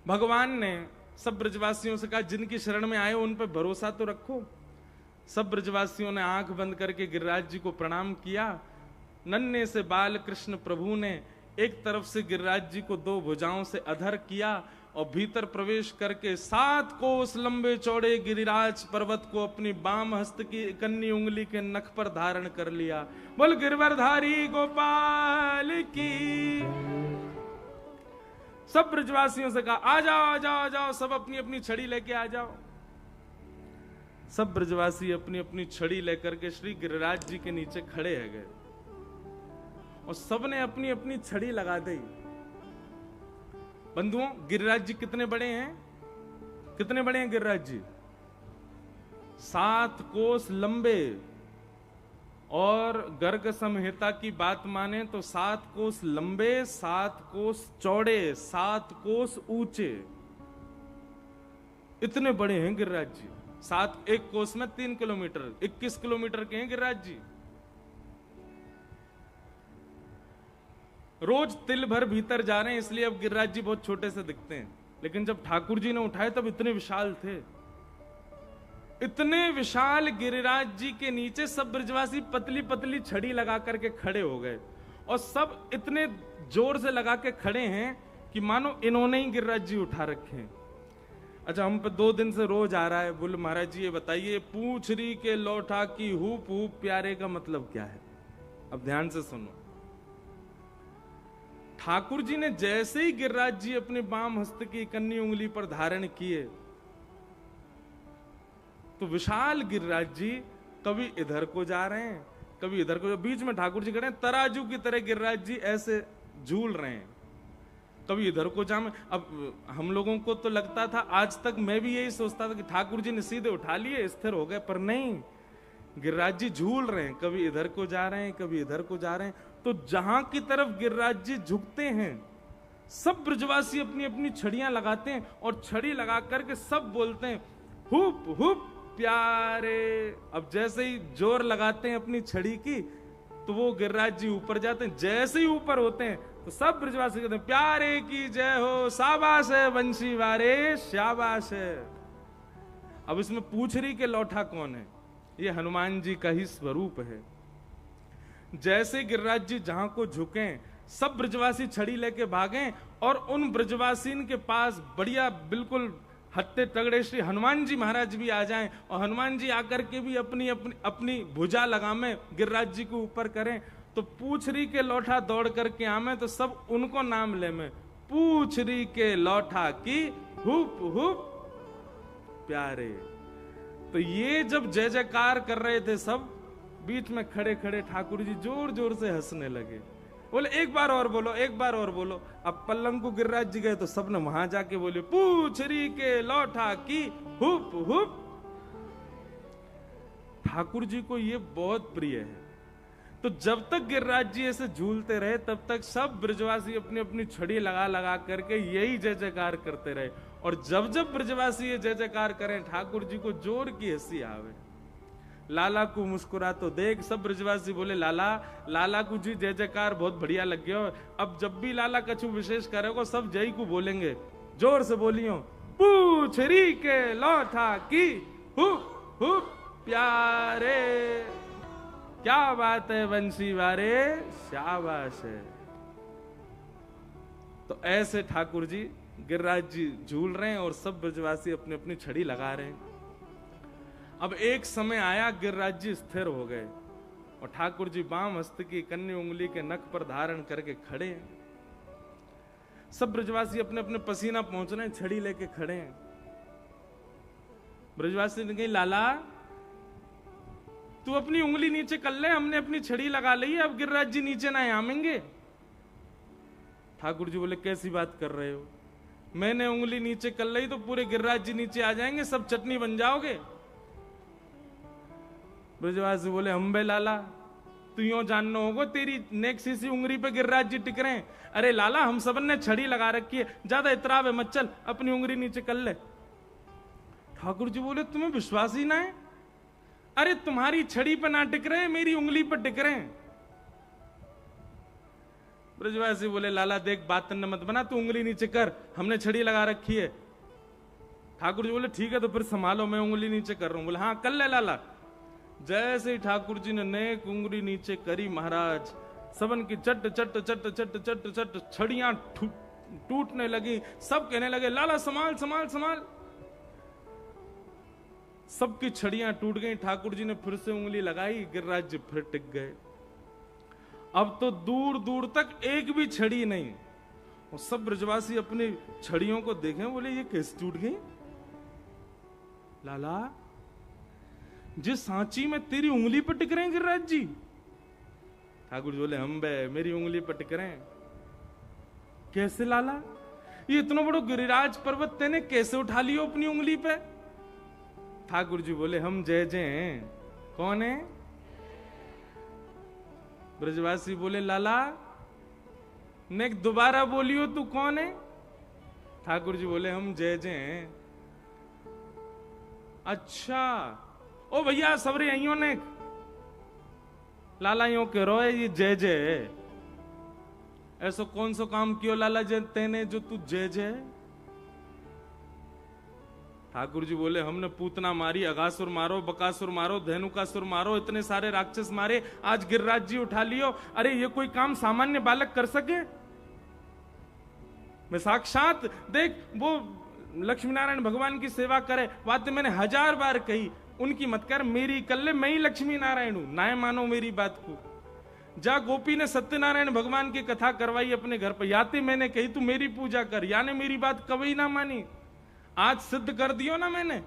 भगवान ने सब ब्रजवासियों से कहा जिनकी शरण में आए उन पर भरोसा तो रखो। सब ब्रजवासियों ने आंख बंद करके गिरिराज जी को प्रणाम किया। नन्हे से बाल कृष्ण प्रभु ने एक तरफ से गिरिराज जी को दो भुजाओं से अधर किया और भीतर प्रवेश करके 7 कोस लंबे चौड़े गिरिराज पर्वत को अपनी बाम हस्त की कन्नी उंगली के नख पर धारण कर लिया। बोल गिरवरधारी गोपाल की। सब ब्रजवासियों से कहा आ जाओ आ जाओ आ जाओ, सब अपनी अपनी छड़ी लेके आ जाओ। सब ब्रजवासी अपनी अपनी छड़ी लेकर के श्री गिरिराज जी के नीचे खड़े है गए और सबने अपनी अपनी छड़ी लगा दी। बंधुओं, गिरिराज जी कितने बड़े हैं? कितने बड़े हैं गिरिराज जी? 7 कोस लंबे, और गर्ग संहिता की बात माने तो 7 कोस लंबे, 7 कोस चौड़े, 7 कोस ऊंचे, इतने बड़े हैं गिरिराज जी। 7 एक कोस में 3 किलोमीटर, 21 किलोमीटर के हैं गिरिराज जी। रोज तिल भर भीतर जा रहे हैं, इसलिए अब गिरिराज जी बहुत छोटे से दिखते हैं, लेकिन जब ठाकुर जी ने उठाए तब इतने विशाल थे। इतने विशाल गिरिराज जी के नीचे सब ब्रजवासी पतली पतली छड़ी लगा करके खड़े हो गए, और सब इतने जोर से लगा के खड़े हैं कि मानो इन्होंने ही गिरिराज जी उठा रखे हैं। अच्छा, हम पे 2 दिन से रोज आ रहा है, बोले महाराज जी ये बताइए पूंछरी के लौठा की हुप हुप प्यारे का मतलब क्या है? अब ध्यान से सुनो। ठाकुर जी ने जैसे ही गिरिराज जी अपने बाम हस्त की कन्नी उंगली पर धारण किए तो विशाल गिरिराज जी कभी इधर को जा रहे हैं, कभी इधर को, बीच में ठाकुर जी खड़े हैं, तराजू की तरह गिरिराज जी ऐसे झूल रहे हैं, कभी इधर को जाम। अब हम लोगों को तो लगता था, आज तक मैं भी यही सोचता था कि ठाकुर जी ने सीधे उठा लिए, स्थिर हो गए, पर नहीं, गिरिराज जी झूल रहे हैं, कभी इधर को जा रहे हैं, कभी इधर को जा रहे हैं। तो जहां की तरफ गिरिराज जी झुकते हैं सब ब्रजवासी अपनी अपनी छड़ियां लगाते हैं और छड़ी लगा करके सब बोलते हैं हुप हुप प्यारे। अब जैसे ही जोर लगाते हैं अपनी छड़ी की तो वो गिरिराज जी ऊपर जाते हैं, जैसे ही ऊपर होते हैं तो सब ब्रजवासी कहते हैं प्यारे की जय हो, शाबाश है बंशी वारे, शाबाश है। अब इसमें पूछरी के लौठा कौन है? ये हनुमान जी का ही स्वरूप है। जैसे गिरिराज जी जहां को झुके सब ब्रजवासी छड़ी लेके भागे और उन ब्रजवासीन के पास बढ़िया बिल्कुल हत्ते तगड़े श्री हनुमान जी महाराज भी आ जाएं और हनुमान जी आकर के भी अपनी अपनी अपनी भुजा लगामे गिरिराज जी को ऊपर करें, तो पूछरी के लौठा दौड़ करके आमे तो सब उनको नाम ले में पूछरी के लौठा की हुप हुप प्यारे। तो ये जब जय जयकार कर रहे थे सब, बीच में खड़े खड़े ठाकुर जी जोर जोर से हंसने लगे, बोले एक बार और बोलो, एक बार और बोलो। अब पल्लंग को गिरिराज जी गए तो सबने वहां जाके बोले पूछरी के लौठा की हुप हुप। ठाकुर जी को ये बहुत प्रिय है। तो जब तक गिरिराज जी ऐसे झूलते रहे तब तक सब ब्रजवासी अपनी अपनी छड़ी लगा लगा करके यही जय जयकार करते रहे, और जब जब ब्रजवासी ये जय जयकार करें ठाकुर जी को जोर की हंसी आवे। लाला को मुस्कुरा तो देख, सब ब्रजवासी बोले लाला, लाला को जी जय जयकार बहुत बढ़िया लग गया। अब जब भी लाला कछु विशेष करेगा सब जय को बोलेंगे, जोर से बोलियो पूछरी के लौठा की हुप हुप प्यारे। क्या बात है बंसी वारे, शाबाश है। तो ऐसे ठाकुर जी गिरिराज जी झूल रहे हैं और सब ब्रजवासी अपनी अपनी छड़ी लगा रहे हैं। अब एक समय आया गिरिराज जी स्थिर हो गए और ठाकुर जी बाम हस्त की कन्नी उंगली के नख पर धारण करके खड़े हैं। सब ब्रजवासी अपने अपने पसीना पहुंच रहे हैं, छड़ी लेके खड़े हैं। ब्रजवासी ने कही लाला तू अपनी उंगली नीचे कर ले, हमने अपनी छड़ी लगा ली है, अब गिरिराज जी नीचे ना आवेंगे। ठाकुर जी बोले कैसी बात कर रहे हो, मैंने उंगली नीचे कर ली तो पूरे गिरिराज जी नीचे आ जाएंगे, सब चटनी बन जाओगे। ब्रजवासी बोले हम बे लाला तू यूं जानना होगा, तेरी नेक सी उंगली पे गिरिराज जी टिक रहे हैं। अरे लाला हम सबन ने छड़ी लगा रखी है, ज्यादा इतराव है मत, चल अपनी उंगली नीचे कर ले। ठाकुर जी बोले तुम्हें विश्वास ही ना है, अरे तुम्हारी छड़ी पे ना टिक रहे, मेरी उंगली पर टिक रहे हैं। ब्रजवासी बोले लाला देख बात न मत बना, तू उंगली नीचे कर, हमने छड़ी लगा रखी है। ठाकुर जी बोले ठीक है तो फिर संभालो, मैं उंगली नीचे कर रहा हूं। बोले हाँ कर ले लाला। जैसे ही ठाकुर जी ने नेक उंगली नीचे करी महाराज, सबन की चट चट चट चट चट चट छड़ियां टूटने लगी। सब कहने लगे लाला संभाल संभाल संभाल। सबकी छड़ियां टूट गई। ठाकुर जी ने फिर से उंगली लगाई, गिरिराज जी फिर टिक गए। अब तो दूर दूर तक एक भी छड़ी नहीं। और सब ब्रजवासी अपनी छड़ियों को देखें, बोले ये कैसे टूट गई लाला? जिस सांची में तेरी उंगली पर टिक रहे हैं गिरिराज जी। ठाकुर जी बोले हम बे मेरी उंगली पर टिक रहे हैं। कैसे लाला? ये इतना बड़ा गिरिराज पर्वत तेने कैसे उठा लियो अपनी उंगली पे? ठाकुर जी बोले हम जय जय हैं। कौन है? ब्रजवासी बोले लाला ने दोबारा बोलियो तू कौन है? ठाकुर जी बोले हम जय जय हैं। अच्छा ओ भैया सबरे अइयो ने लाला यो कह रो है ये जय जय। ऐसा कौन सा काम कियो लाला जय तेने जो तू जय जय? ठाकुर जी बोले हमने पूतना मारी, अगासुर मारो, बकासुर मारो, धेनुकासुर मारो, इतने सारे राक्षस मारे, आज गिरिराज जी उठा लियो। अरे ये कोई काम सामान्य बालक कर सके? मैं साक्षात देख वो लक्ष्मी नारायण भगवान की सेवा करे, बात मैंने 1000 बार कही, उनकी मत कर, मेरी कर ले, मैं ही लक्ष्मी नारायण हूं, ना मानो मेरी बात को। जा गोपी ने सत्यनारायण भगवान की कथा करवाई अपने घर पर, याते मैंने कही तू मेरी पूजा कर, याने मेरी बात कभी ना मानी। आज सिद्ध कर दियो ना मैंने,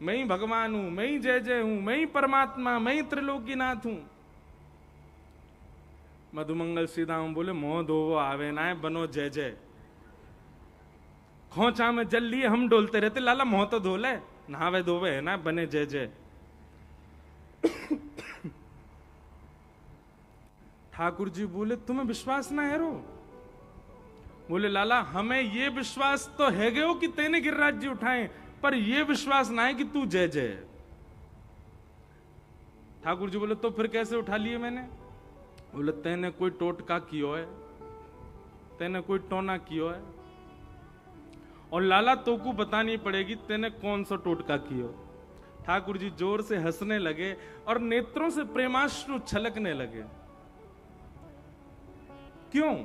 मैं ही भगवान हूं, मैं ही जय जय हूं, मैं ही परमात्मा, मैं ही त्रिलोकीनाथ हूं। मधुमंगल श्रीधाम बोले मोह धोवो आवे ना बनो जय जय। खोचा में जल लिए हम डोलते रहते, लाला मोह तो धोले, नहावे धोवे है ना, बने जय जय। ठाकुर जी बोले तुम्हें विश्वास ना है रो? बोले लाला हमें ये विश्वास तो है गयो कि तेने गिरिराज जी उठाए, पर ये विश्वास ना है कि तू जय जय। ठाकुर जी बोले तो फिर कैसे उठा लिए मैंने? बोले तेने कोई टोटका कियो है, तेने कोई टोना कियो है, और लाला तो को बतानी पड़ेगी तेने कौन सा टोटका कियो। ठाकुर जी जोर से हंसने लगे और नेत्रों से प्रेमाश्रु छलकने लगे। क्यों?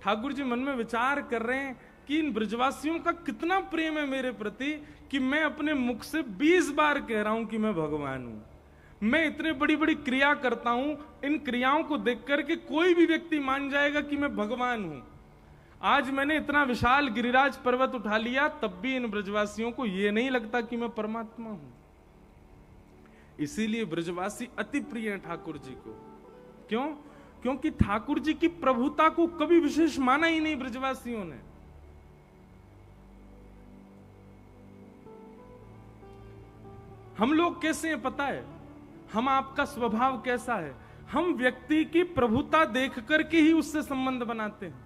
ठाकुर जी मन में विचार कर रहे हैं कि इन ब्रजवासियों का कितना प्रेम है मेरे प्रति कि मैं अपने मुख से 20 बार कह रहा हूं कि मैं भगवान हूं। मैं इतने बड़ी बड़ी क्रिया करता हूं, इन क्रियाओं को देख करके कोई भी व्यक्ति मान जाएगा कि मैं भगवान हूं। आज मैंने इतना विशाल गिरिराज पर्वत उठा लिया, तब भी इन ब्रजवासियों को यह नहीं लगता कि मैं परमात्मा हूं। इसीलिए ब्रजवासी अति प्रिय हैं ठाकुर जी को। क्यों? क्योंकि ठाकुर जी की प्रभुता को कभी विशेष माना ही नहीं ब्रजवासियों ने। हम लोग कैसे हैं पता है? हम आपका स्वभाव कैसा है? हम व्यक्ति की प्रभुता देख करके ही उससे संबंध बनाते हैं,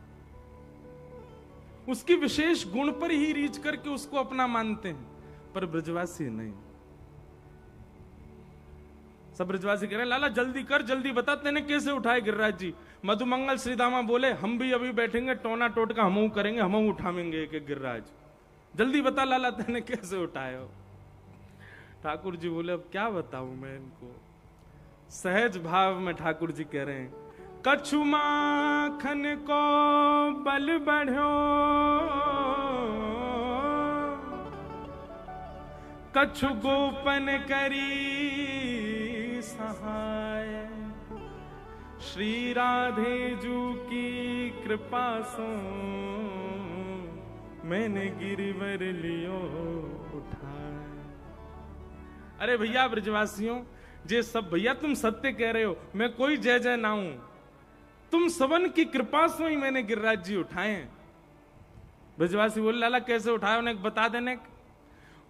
उसकी विशेष गुण पर ही रीच करके उसको अपना मानते हैं, पर ब्रजवासी नहीं। सब ब्रजवासी कह रहे हैं लाला जल्दी कर, जल्दी बता तेने कैसे उठाए गिरिराज जी। मधुमंगल श्रीदामा बोले हम भी अभी बैठेंगे, टोना टोटका हम करेंगे, हम उठावेंगे एक एक गिरिराज। जल्दी बता लाला तेने कैसे उठाए हो। ठाकुर जी बोले अब क्या बताऊं मैं इनको। सहज भाव में ठाकुर जी कह रहे हैं कछु माखन को बल बढ़ो, कछु गोपन करी सहाय, श्री राधे जू की कृपा सो मैंने गिरिवर लियो उठाए। अरे भैया ब्रजवासियों, जे सब भैया तुम सत्य कह रहे हो, मैं कोई जय जय ना हूं, तुम सबन की कृपा से ही मैंने गिरिराज जी उठाए। ब्रजवासी बोले लाला कैसे उठाए, उन्हें बता देने।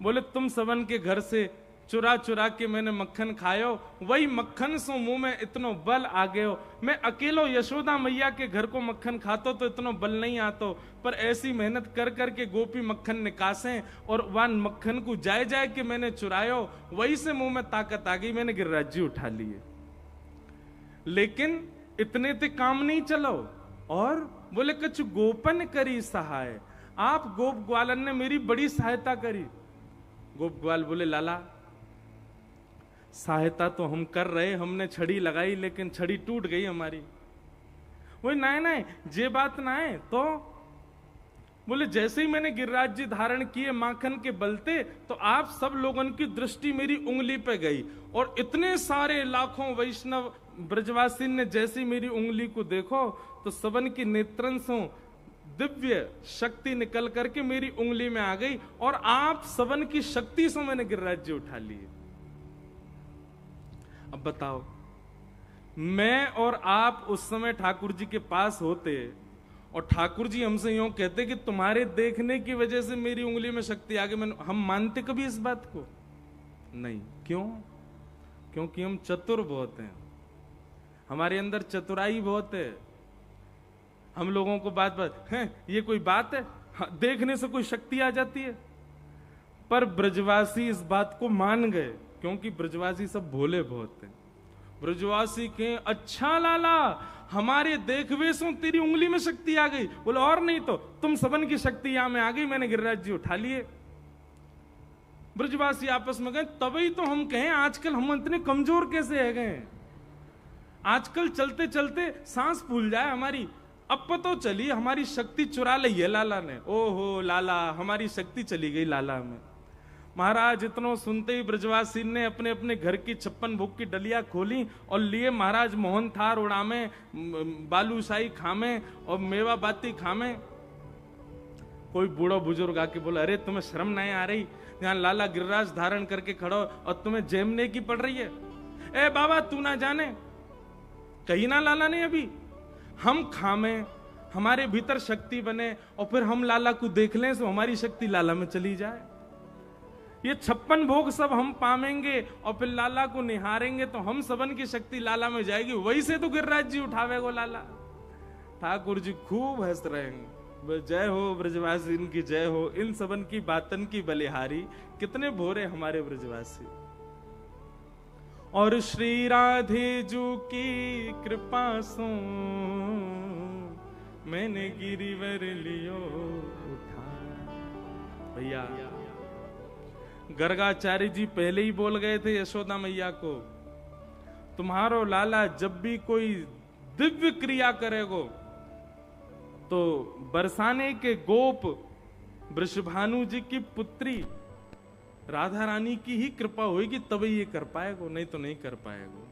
बोले तुम सबन के घर से चुरा चुरा के मैंने मक्खन खायो, वही मक्खन सो मुंह में इतनो बल आ गयो। मैं अकेलो यशोदा मैया के घर को मक्खन खातो तो इतनो बल नहीं आतो, पर ऐसी मेहनत कर करके गोपी मक्खन निकासे और वह मक्खन को जाए जाए के मैंने चुरायो, वही से मुंह में ताकत आ गई, मैंने गिरिराज जी उठा लिए। लेकिन इतने ते काम नहीं चलो। और बोले कछु गोपन करी सहाय, आप गोप ग्वालन ने मेरी बड़ी सहायता करी। गोप ग्वाल बोले लाला सहायता तो हम कर रहे, हमने छड़ी लगाई लेकिन छड़ी टूट गई हमारी। वो नहीं ये बात ना है। तो बोले जैसे ही मैंने गिरिराज जी धारण किए माखन के बलते, तो आप सब लोगों की दृष्टि मेरी उंगली पे गई, और इतने सारे लाखों वैष्णव ब्रजवासी ने जैसे मेरी उंगली को देखो तो सबन की नेत्रन से दिव्य शक्ति निकल करके मेरी उंगली में आ गई, और आप सबन की शक्ति से मैंने गिरिराज जी उठा लिए। अब बताओ, मैं और आप उस समय ठाकुर जी के पास होते और ठाकुर जी हमसे यूं कहते कि तुम्हारे देखने की वजह से मेरी उंगली में शक्ति आ गई, हम मानते कभी इस बात को? नहीं। क्यों? क्योंकि हम चतुर बहुत हैं, हमारे अंदर चतुराई बहुत है। हम लोगों को बात है ये कोई बात है? हाँ, देखने से कोई शक्ति आ जाती है? पर ब्रजवासी इस बात को मान गए, क्योंकि ब्रजवासी सब भोले बहुत हैं। ब्रजवासी के अच्छा लाला हमारे देखवे से तेरी उंगली में शक्ति आ गई। बोले और नहीं तो तुम सबन की शक्ति यहां में आ गई, मैंने गिरिराज जी उठा लिए। ब्रजवासी आपस में गए, तभी तो हम कहें आजकल हम इतने कमजोर कैसे है गए। आजकल चलते चलते सांस फूल जाए हमारी, अब पता चली हमारी शक्ति चुरा ली है लाला ने। ओहो लाला, हमारी शक्ति चली गई लाला में। महाराज इतनो सुनते ही ब्रजवासी ने अपने अपने घर की 56 भोग की डलिया खोली और लिए महाराज मोहन थार उड़ामे, बालूशाही खामे और मेवा बाती खामे। कोई बूढ़ा बुजुर्ग आके बोला, अरे तुम्हें शर्म नहीं आ रही? यहाँ लाला गिरिराज धारण करके खड़ो और तुम्हें जेमने की पड़ रही है। ए बाबा तू ना जाने, कही ना लाला ने अभी हम खामे, हमारे भीतर शक्ति बने और फिर हम लाला को देख लें तो हमारी शक्ति लाला में चली जाए। ये 56 भोग सब हम पावेंगे और फिर लाला को निहारेंगे तो हम सबन की शक्ति लाला में जाएगी। वही से तो गिरिराज जी उठावेगो लाला। ठाकुर जी खूब हंस रहे हैं। जय हो ब्रजवासी, इनकी जय हो, इन सबन की बातन की बलिहारी। कितने भोरे हमारे ब्रजवासी। और श्री राधे जू की कृपा सो मैंने गिरिवर लियो उठा। भैया गर्गाचार्य जी पहले ही बोल गए थे यशोदा मैया को, तुम्हारो लाला जब भी कोई दिव्य क्रिया करेगो तो बरसाने के गोप वृषभानु जी की पुत्री राधा रानी की ही कृपा होगी, तभी ये कर पाएगो, नहीं तो नहीं कर पाएगो।